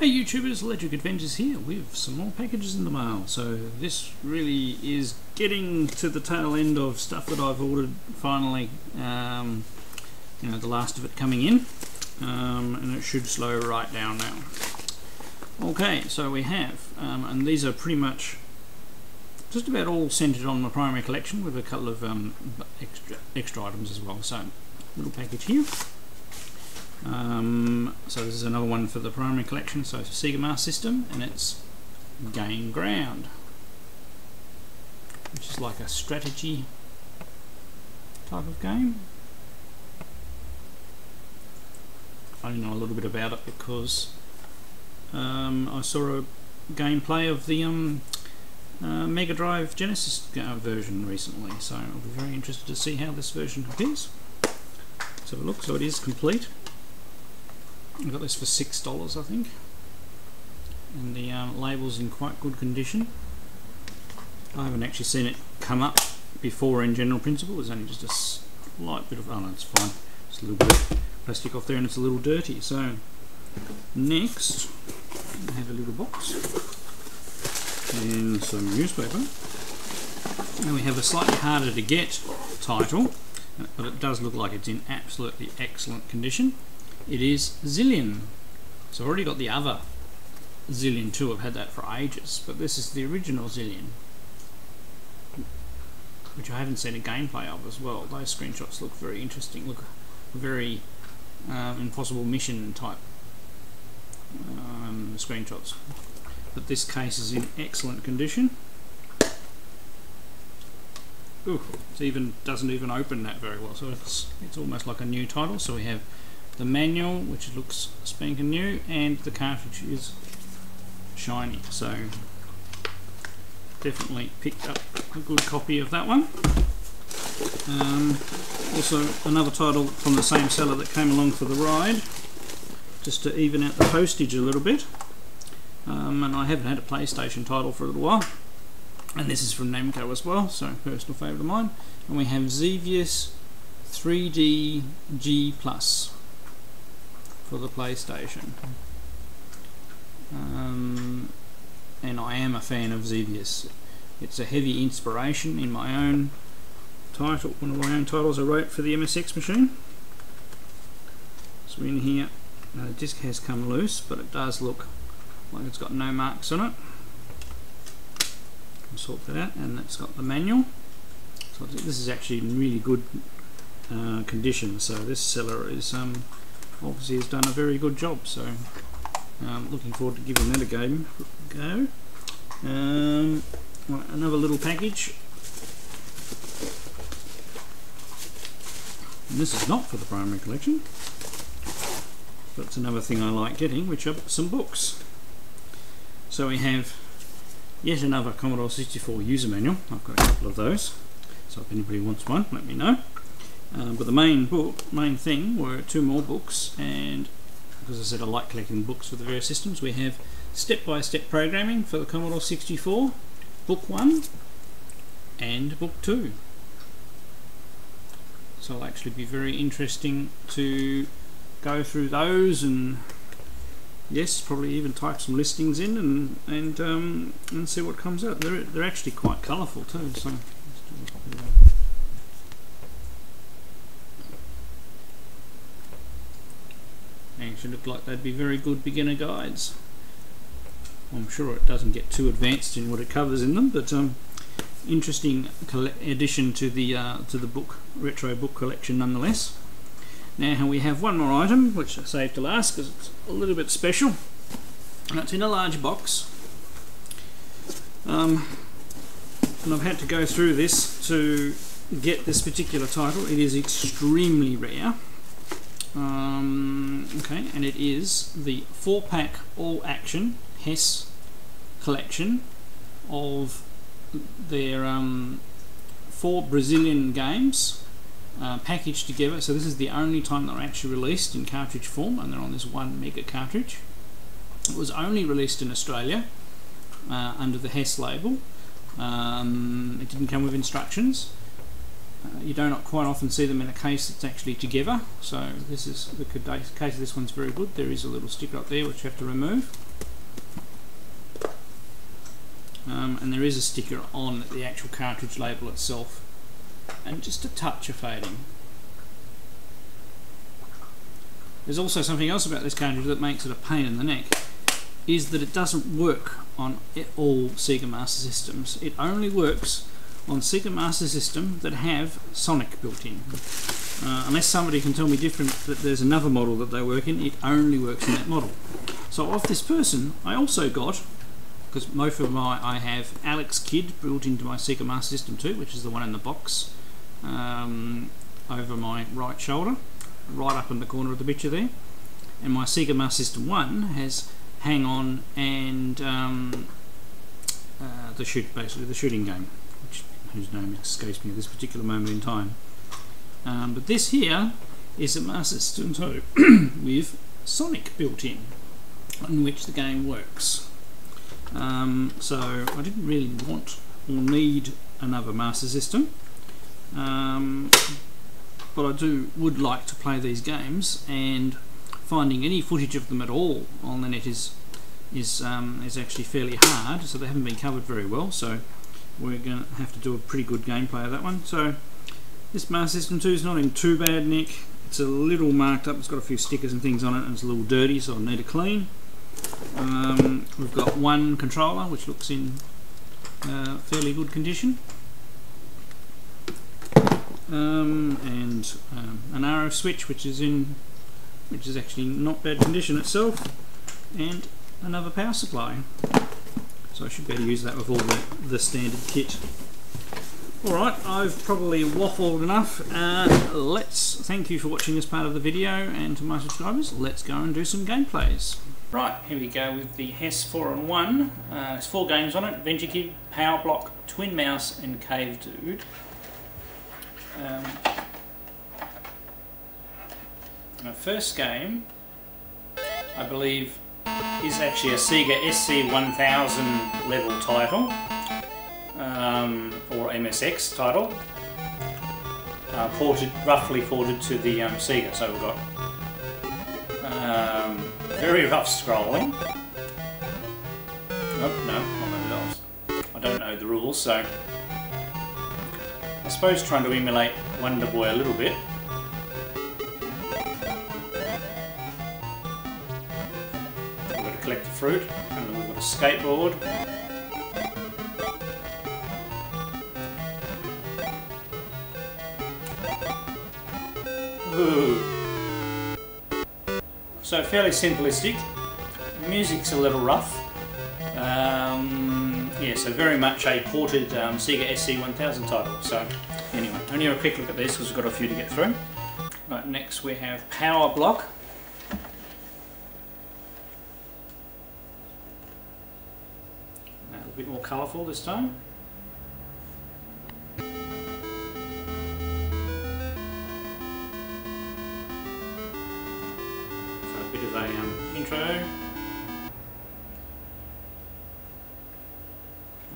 Hey YouTubers, Electric Adventures here with some more packages in the mail. So this really is getting to the tail end of stuff that I've ordered finally, you know, the last of it coming in, and it should slow right down now. Okay, so we have, and these are pretty much just about all centered on my primary collection with a couple of extra items as well. So little package here. So this is another one for the primary collection, so it's Sega Master System, and it's Game Ground, which is like a strategy type of game. I only know a little bit about it because I saw a gameplay of the Mega Drive Genesis version recently, so I'll be very interested to see how this version compares. Let's have a look. So it is complete. I got this for $6, I think, and the label's in quite good condition. I haven't actually seen it come up before in general principle. There's only just a slight bit of, oh no, it's fine, just a little bit of plastic off there and it's a little dirty. So next I have a little box and some newspaper, and we have a slightly harder to get title, but it does look like it's in absolutely excellent condition. It is Zillion. So I've already got the other Zillion 2, I've had that for ages, but this is the original Zillion, which I haven't seen a gameplay of as well. Those screenshots look very interesting, look very Impossible Mission type screenshots. But this case is in excellent condition. Ooh, it doesn't even open that very well, so it's almost like a new title. So we have the manual, which looks spanking new, and the cartridge is shiny, so definitely picked up a good copy of that one. Also another title from the same seller that came along for the ride, just to even out the postage a little bit. And I haven't had a PlayStation title for a little while, and this is from Namco as well, so personal favourite of mine. And we have Xevious 3D G Plus for the PlayStation, and I am a fan of Xevious. It's a heavy inspiration in my own title, one of my own titles I wrote for the MSX machine. So in here, the disc has come loose, but it does look like it's got no marks on it. I'll sort that out, and it's got the manual. So this is actually in really good condition. So this seller is obviously has done a very good job, so looking forward to giving that a go. Right, another little package, and this is not for the primary collection, but it's another thing I like getting, which are some books. So we have yet another Commodore 64 user manual. I've got a couple of those, so if anybody wants one, let me know. But the main thing were two more books, and because I said I like collecting books for the various systems, we have Step-by-Step Programming for the Commodore 64, Book 1 and Book 2. So it'll actually be very interesting to go through those, and yes, probably even type some listings in and see what comes out. They're actually quite colourful too. So actually look like they'd be very good beginner guides. I'm sure it doesn't get too advanced in what it covers in them, but interesting addition to the book, retro book collection nonetheless. Now we have one more item, which I saved to last because it's a little bit special, and it's in a large box. And I've had to go through this to get this particular title. It is extremely rare. Okay, and it is the 4-pack all-action Hess collection of their 4 Brazilian games packaged together. So this is the only time they're actually released in cartridge form, and they're on this 1 mega cartridge. It was only released in Australia under the Hess label. It didn't come with instructions. You don't quite often see them in a case that's actually together, so this is the case of this one's very good. There is a little sticker up there which you have to remove. and there is a sticker on the actual cartridge label itself, and just a touch of fading. There's also something else about this cartridge that makes it a pain in the neck, is that it doesn't work on all Sega Master Systems. It only works on Sega Master System that have Sonic built in. Unless somebody can tell me different, that there's another model that they work in, it only works in that model. So off this person, I also got, because most of I have Alex Kidd built into my Sega Master System 2, which is the one in the box over my right shoulder, right up in the corner of the picture there. And my Sega Master System 1 has Hang On and basically the shooting game, whose name escapes me at this particular moment in time. But this here is a Master System 2 with Sonic built in which the game works. So I didn't really want or need another Master System, but I would like to play these games, and finding any footage of them at all on the net is actually fairly hard, so they haven't been covered very well, so we're going to have to do a pretty good gameplay of that one. So this Master System 2 is not in too bad nick. It's a little marked up, it's got a few stickers and things on it, and it's a little dirty, so I need a clean. We've got one controller which looks in fairly good condition, and an RF switch which is actually not bad condition itself, and another power supply. So I should be able to use that with all the standard kit. Alright, I've probably waffled enough. Thank you for watching this part of the video, and to my subscribers, let's go and do some gameplays. Right, here we go with the Hess 4-in-1. There's 4 games on it: Venture Kid, Power Block, Twin Mouse and Cave Dude. My first game, I believe, is actually a Sega SC1000 level title, or MSX title, roughly ported to the Sega. So we've got very rough scrolling. Oh, no, I don't know the rules, so I suppose trying to emulate Wonder Boy a little bit. We've got to collect the fruit, and then we've got a skateboard. Ooh. So fairly simplistic. Music's a little rough. Yeah, so very much a ported Sega SC1000 title. So anyway, only a quick look at this because we've got a few to get through. Right, next we have Power Block. A bit more colourful this time. So a bit of a intro.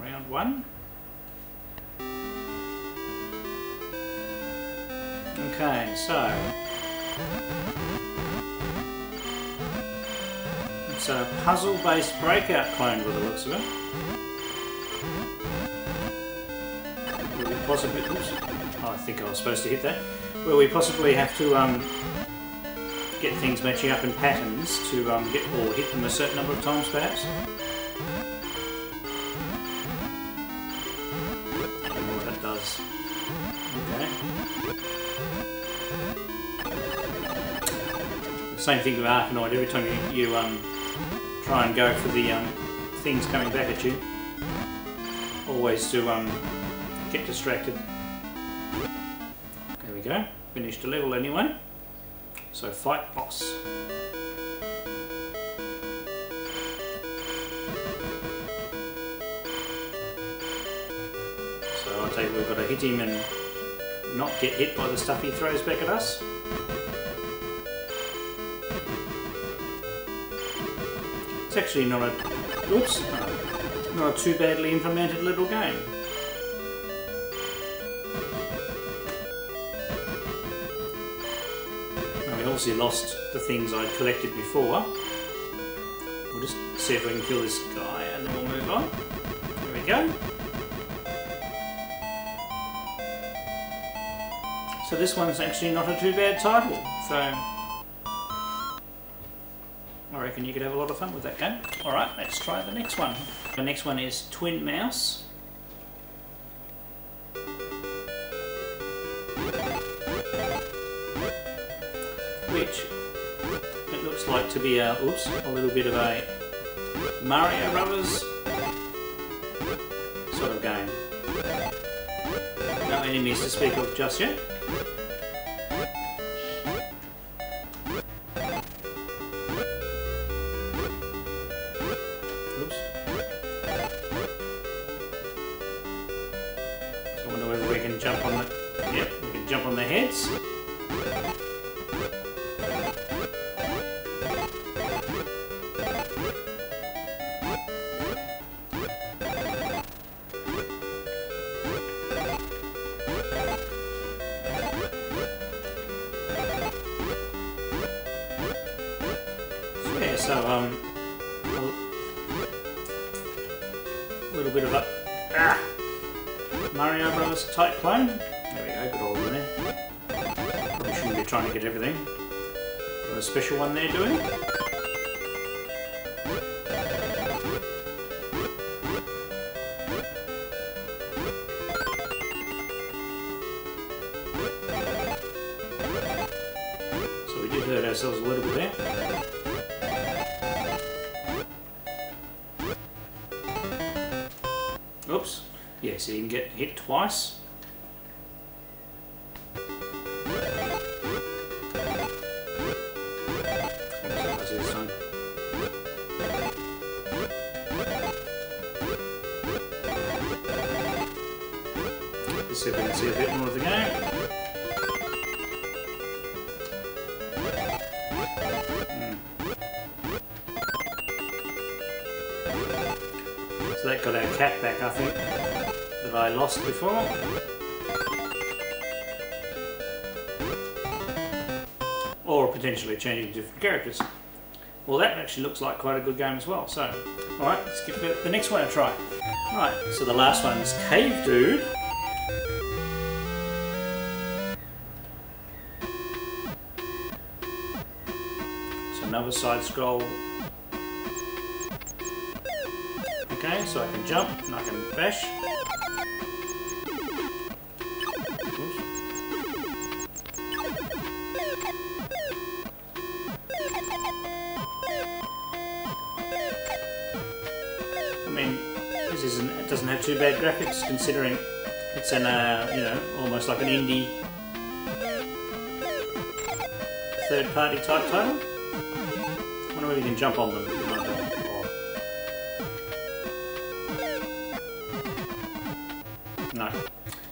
Round 1. Okay, so it's a puzzle-based breakout clone by the looks of it. Will we possibly, oops, oh, I think I was supposed to hit that. Where we possibly have to get things matching up in patterns to get or hit them a certain number of times, perhaps. Does. Okay. Same thing with Arkanoid. Every time you try and go for the things coming back at you, always to get distracted. There we go. Finished a level anyway. So fight boss. We've got to hit him and not get hit by the stuff he throws back at us. It's actually not a too badly implemented little game. Now we obviously lost the things I'd collected before. We'll just see if we can kill this guy and then we'll move on. There we go. So this one's actually not a too bad title, so I reckon you could have a lot of fun with that game. Alright, let's try the next one. The next one is Twin Mouse. Which it looks like to be a little bit of a Mario Brothers sort of game. No enemies to speak of just yet. Oops. So I wonder whether we can jump on the... Yep, we can jump on the heads. So a little bit of a Mario Bros type clone. There we go, got all in there. Probably shouldn't be trying to get everything. Got a special one there doing. So we did hurt ourselves a little bit there. Oops. Yeah, so you can get hit twice. This time. Let's see if we can see a bit more of the game. So that got our cat back, I think, that I lost before. Or potentially changing different characters. Well, that actually looks like quite a good game as well. So, alright, let's give the next one a try. Right, so the last one is Cave Dude. So another side scroll. Okay, so I can jump and I can bash. Oops. I mean, it doesn't have too bad graphics considering it's an you know, almost like an indie third-party type title. I wonder if you can jump on them. No,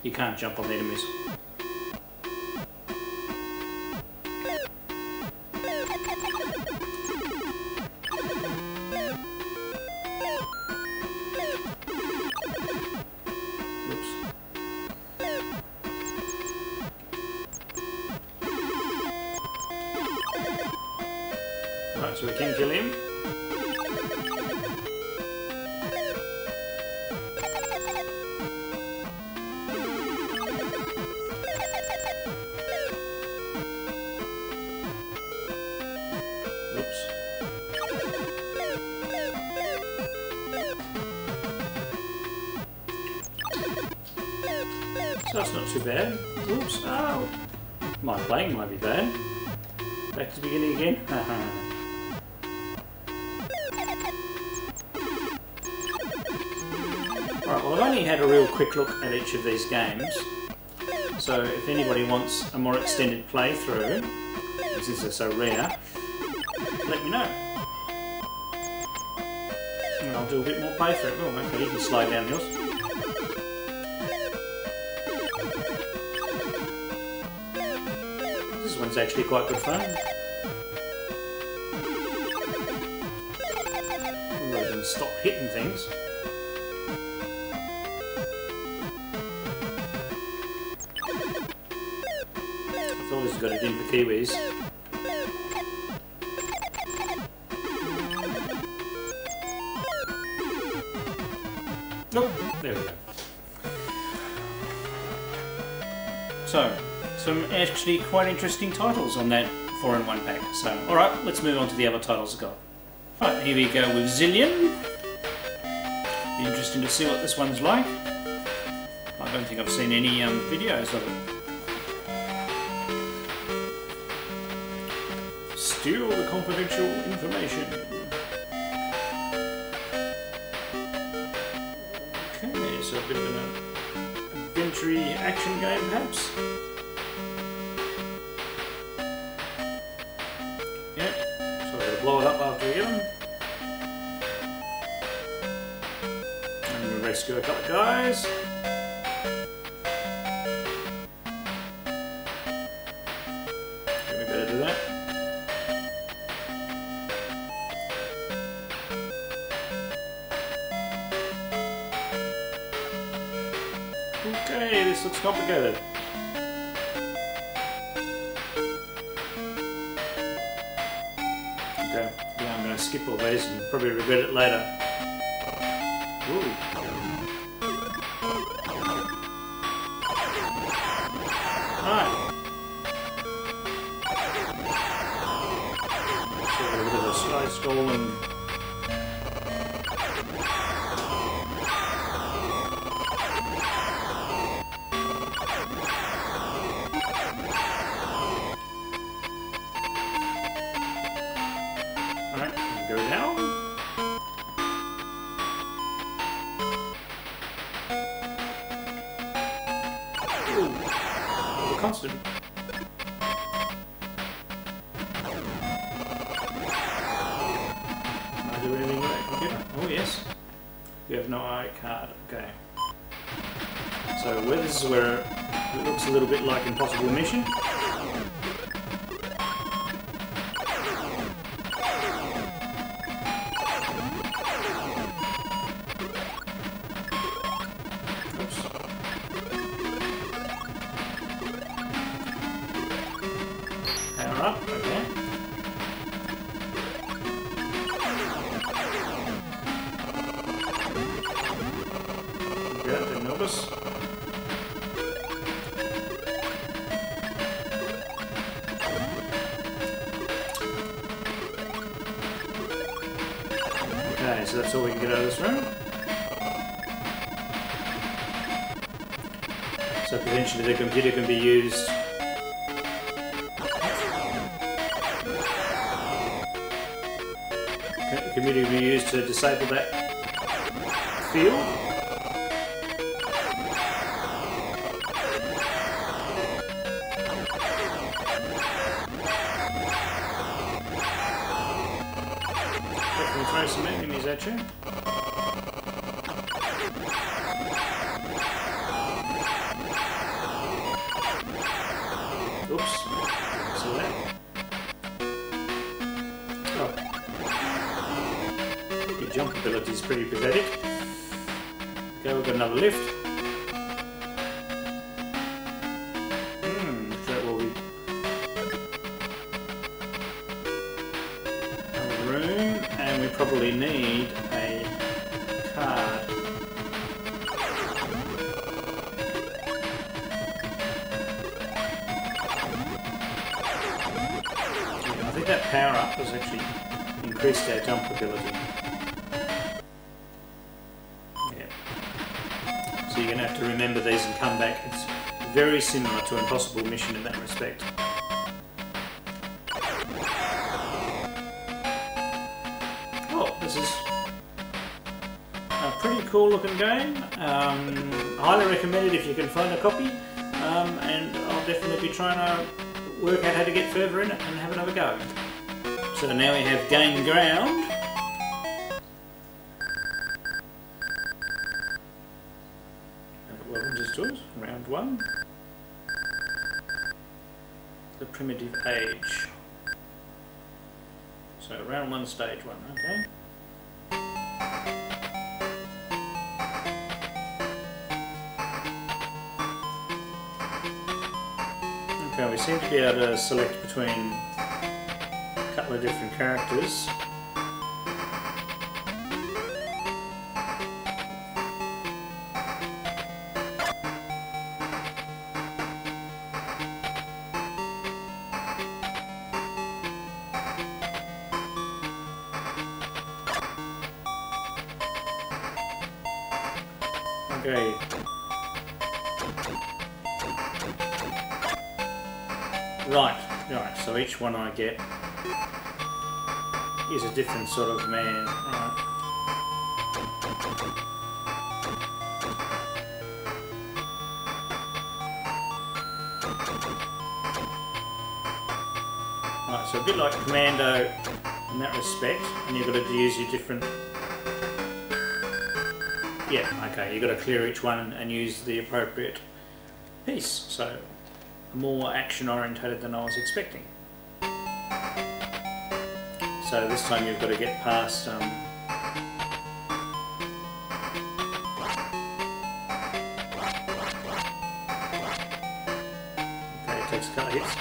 you can't jump on the enemies. Oops. Right, so we can kill him. So that's not too bad. Oops, oh. My playing might be bad. Back to the beginning again. Alright, well I've only had a real quick look at each of these games. So if anybody wants a more extended playthrough, since they're so rare, let me know. And I'll do a bit more playthrough. Oh, okay, you can slide down hills. This one's actually quite good fun. Rather than stop hitting things. I've always got it in for Kiwis. Nope. So, some actually quite interesting titles on that 4-in-1 pack. So, alright, let's move on to the other titles I've got. Right, here we go with Zillion. Be interesting to see what this one's like. I don't think I've seen any videos of it. Steal the confidential information. Okay, so a bit of an adventure action game perhaps. Yep, so we're going to blow it up after we get them. And we rescue a couple of guys. We better do that. Okay, this looks complicated. Okay, yeah, I'm going to skip all these and probably regret it later. Ooh. Alright. So a bit of a side scroll and go down. Ooh, the constant. Can I do anything with that computer? Oh yes. We have no iCard. Okay. So this is where it looks a little bit like Impossible Mission. Power up, okay. Good, didn't notice. Okay, so that's all we can get out of this room. So potentially the computer can be used. The computer can be used to disable that field. Definitely throw some enemies at you. Oops, see that? Oh. Your jump ability is pretty pathetic. Okay, we've got another lift. That will be another room, and we probably need a card. I think that power up has actually increased our jump ability. Yeah. So you're going to have to remember these and come back. It's very similar to Impossible Mission in that respect. Oh, this is a pretty cool looking game. Highly recommend it if you can find a copy. And I'll definitely be trying to work out how to get further in it and have another go. So now we have gain ground. Welcome to stores, round 1. The primitive age. So round 1, stage 1, okay. Okay, we seem to be able to select between a couple of different characters. Okay. Right, so each one I get is a different sort of man. Right. Right, so a bit like Commando in that respect, and you've got to use your different... Yeah, okay, you've got to clear each one and use the appropriate piece, so more action orientated than I was expecting. So this time you've got to get past okay, it takes a couple of hits.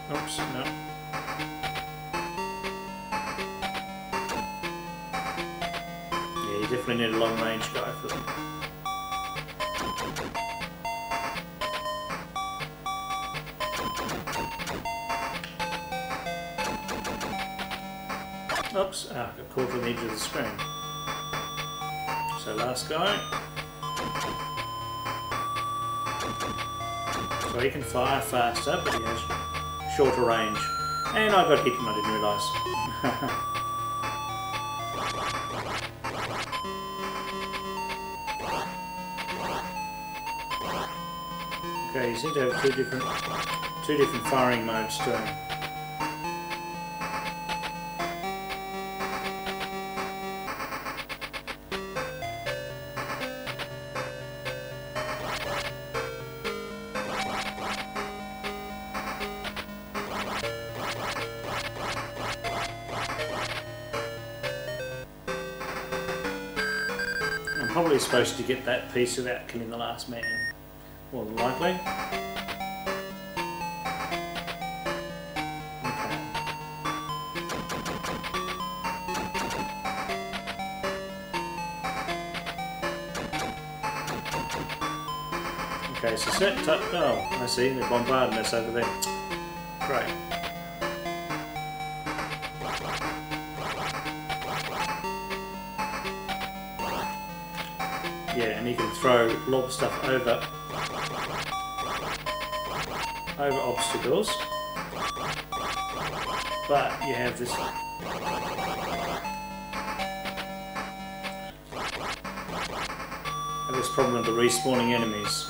Oops, no. Yeah, you definitely need a long range guy for them. Oops, got caught on the edge of the screen. So last guy. So he can fire faster, but he has shorter range. And I got hit and I didn't realise. Okay, you seem to have two different firing modes too. I'm probably supposed to get that piece without killing the last man, more than likely. Okay, so set up. Oh, I see, they're bombarding us over there. Great. Yeah, and you can throw lob stuff over obstacles, but you have this problem of the respawning enemies.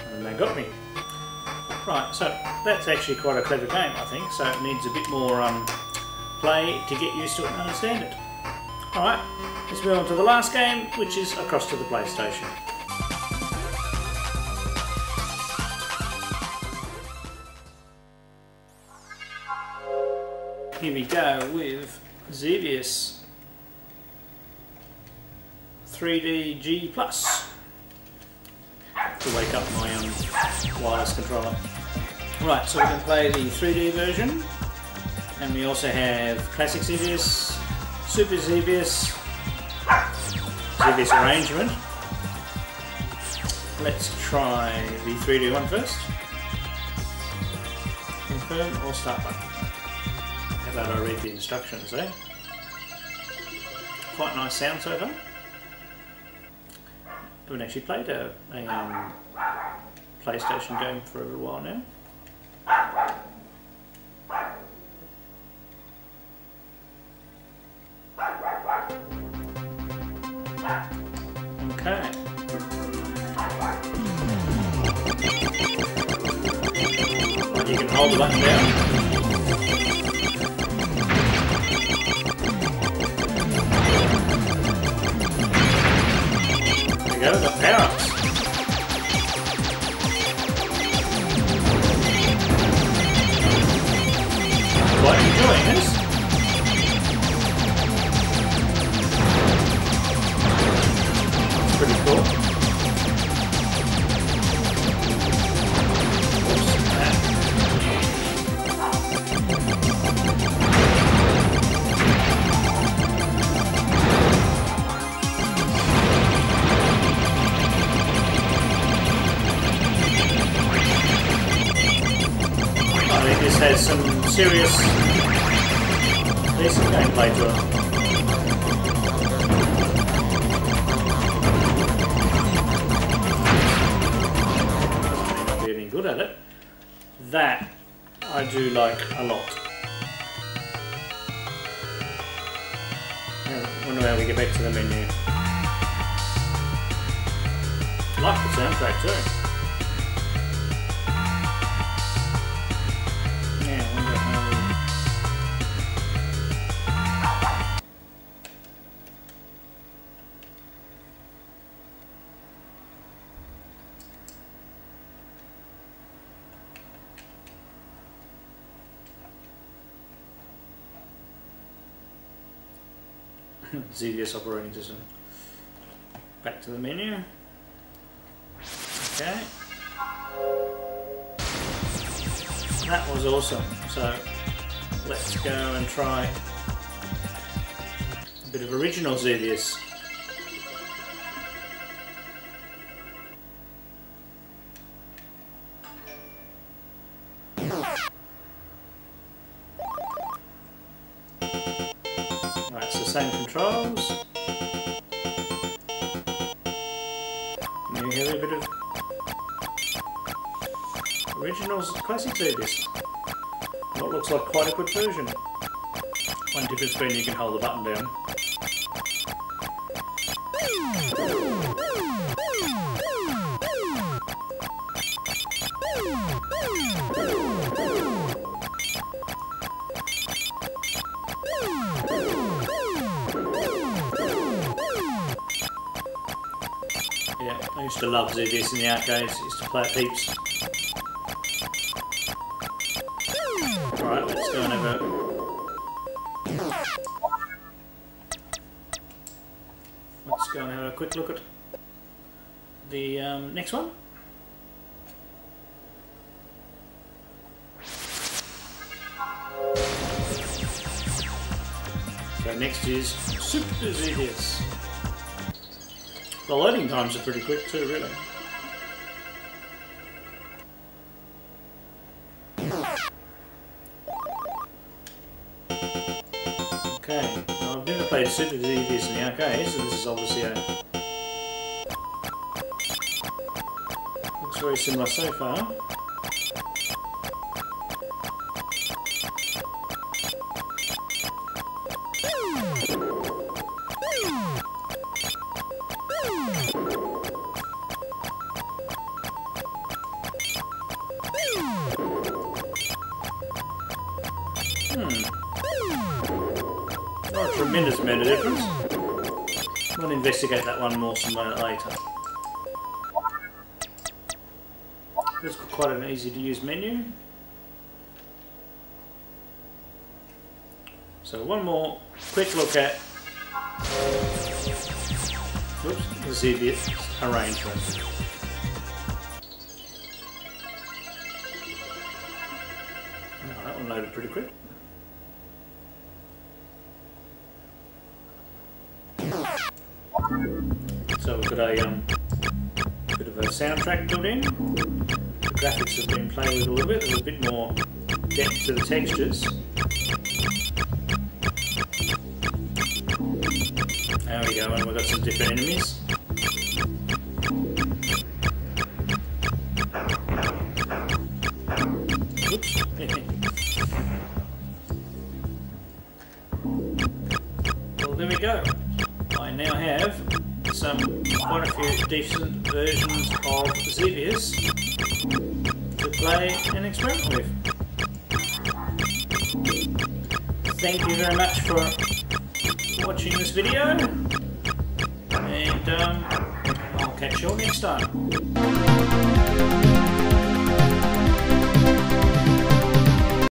And they got me. Right, so that's actually quite a clever game, I think, so it needs a bit more play to get used to it and understand it. Alright, let's move on to the last game, which is across to the PlayStation. Here we go with Xevious 3DG Plus to wake up my wireless controller. Right, so we can play the 3D version, and we also have Classic Xevious, Super Xevious, Xevious Arrangement. Let's try the 3D one first. Confirm or start button. How about I read the instructions there? Quite nice sound so far. I haven't actually played a PlayStation game for a little while now. Okay. You can hold the button down. There we go, the power-ups. Quite enjoying this. That's pretty cool. Oops, serious, decent gameplay to it. Not be any good at it. That I do like a lot. I wonder how we get back to the menu. I like the soundtrack too. Yeah, I wonder how ZVS operating system. Back to the menu. Okay. That was awesome. So let's go and try a bit of original ZVS. Right, so same controls. Now we have a bit of originals, classic ZVS. What looks like quite a good version. One difference being you can hold the button down. Yeah, I used to love ZVS in the arcades, I used to play it heaps. Right, let's go and have a... Let's go and have a quick look at the next one. So next is Super ZVS. The loading times are pretty quick too, really. Okay, now I've never played Super ZVS in the arcades, so this is obviously a... Looks very similar so far. Not a tremendous amount of difference. I'm going to investigate that one more some later. It's got quite an easy to use menu. So one more quick look at the ZVS arrangement. Oh, that one loaded pretty quick. So we've got a bit of a soundtrack built in. The graphics have been played with a little bit. There's a bit more depth to the textures. There we go, and we've got some different enemies. Oops. Well, there we go. I now have quite a few decent versions of ZVS to play and experiment with. Thank you very much for watching this video, and I'll catch you all next time.